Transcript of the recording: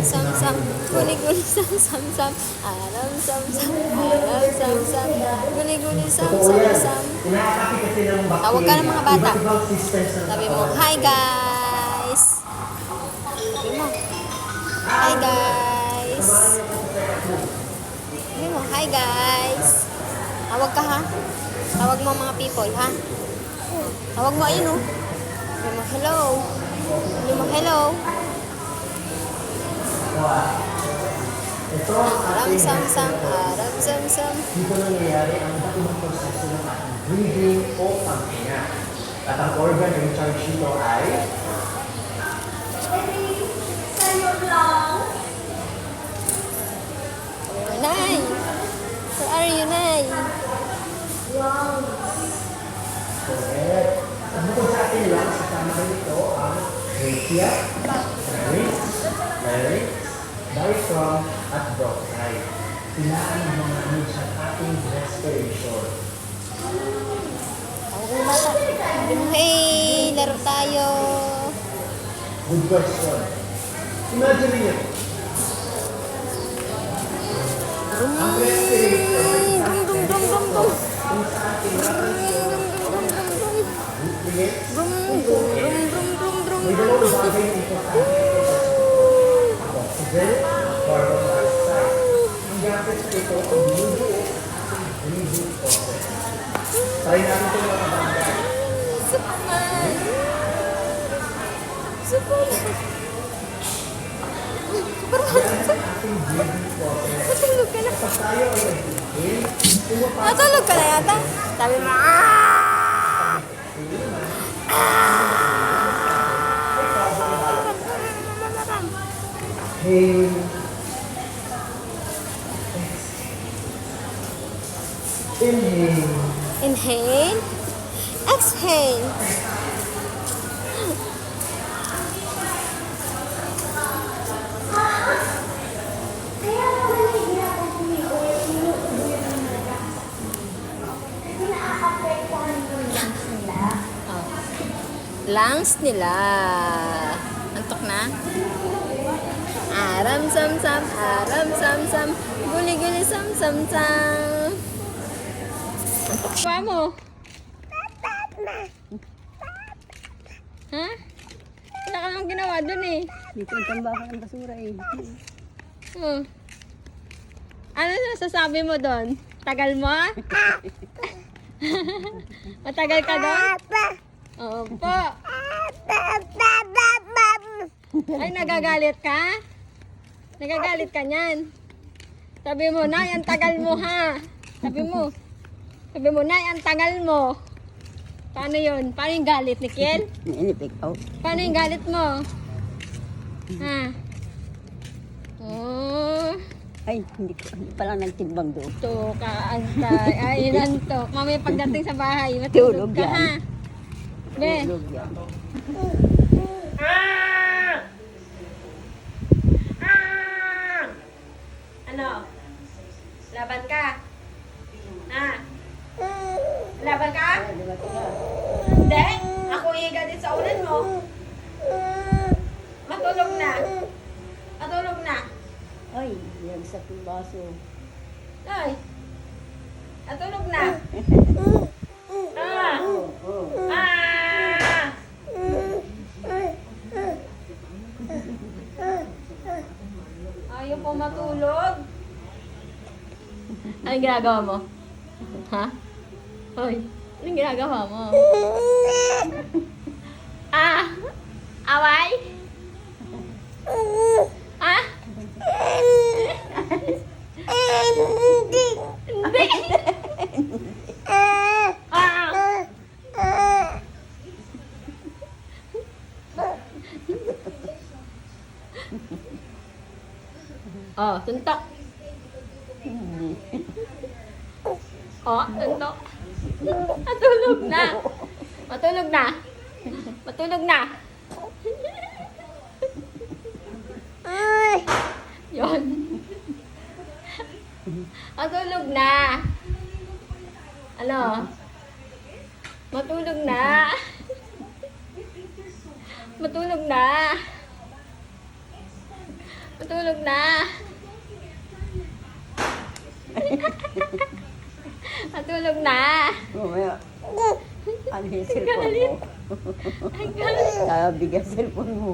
sam sam, guni-guni sam sam sam, aram sam sam, aram sam sam, guni-guni sam sam sam. Tawag ka ng mga bata. Sabi mo, hi guys. Sabi mo, hi guys. Sabi mo, hi guys. Tawag ka ha. Tawag mo mga people ha. Tawag mo ayun oh. Sabi mo, hello. Sabi mo, hello. Aram sam sam, aram sam sam. Dito nangyayari ang iba't proseso ng ating breathing o paghinga. At ang organ na in charge nito ay Nay. Where are you, Nay? correct. At bukod sa ating lang, kasama rin ito ang trachea, larynx, diaphragm, at bronchi. Sila ang mga needs sa ating respiration. Tawag mo bata. Sabi mo, hey, laro tayo. Good question. Imagine niyo, ang respiration ay Dum dum dum dum dum. kung sa ating respiration, Dum dum dum dum dum. may dalawang bagay na importante sa oxygen at carbon dioxide. Ang gamit ito ang binubuo ang ating breathing process. Try natin itong mga bagay. Sapaman. Sapaman. Yan ang ating breathing process. Matulog ka na. Kapag tayo ay nag-inhale, pumapasok Matulog ka na yata. Sabi mo, inhale, inhale, inhale, exhale. Lungs nila. Antok na? Aram sam sam, aram sam sam, guli guli sam sam sam. Antok siya mo. Ha? Wala ka namang ginawa dun eh. Dito ang tambakan ng basura eh. Oh. Ano nasasabi mo doon? Tagal mo? Matagal ka doon? Opo. Ay, nagagalit ka? Nagagalit ka niyan? Sabi mo, Nay, ang tagal mo ha. Sabi mo, Nay, ang tagal mo. Paano yun? Paano yung galit ni Kiel? Inipik out. Paano yung galit mo? Ha? Oh. Ay, hindi pa lang nagtimbang doon. To ka antay. Ay, nantok. Mamaya pagdating sa bahay, matulog Tulog ka yan. ha. Be. Tulog yan. Ano? Laban ka? Ha? Laban ka? Hindi. Ako iga din sa ulan mo. Matulog na. Matulog na. Ay, yagsak yung baso. Ay. Matulog na. Ah. Ah. Ayaw po matulog. Anong ginagawa mo? Ha? Hoy, anong ginagawa mo? Ah! Away? Ha? Hindi! Ah! Oh, tuntok. Oh, tuntok. Matulog na. Matulog na. Matulog na. Yon. Matulog na. Ano? Matulog na. Matulog na. Matulog na. Matulog na. Mamaya. Ano yung cellphone mo? Sabi ka cellphone mo.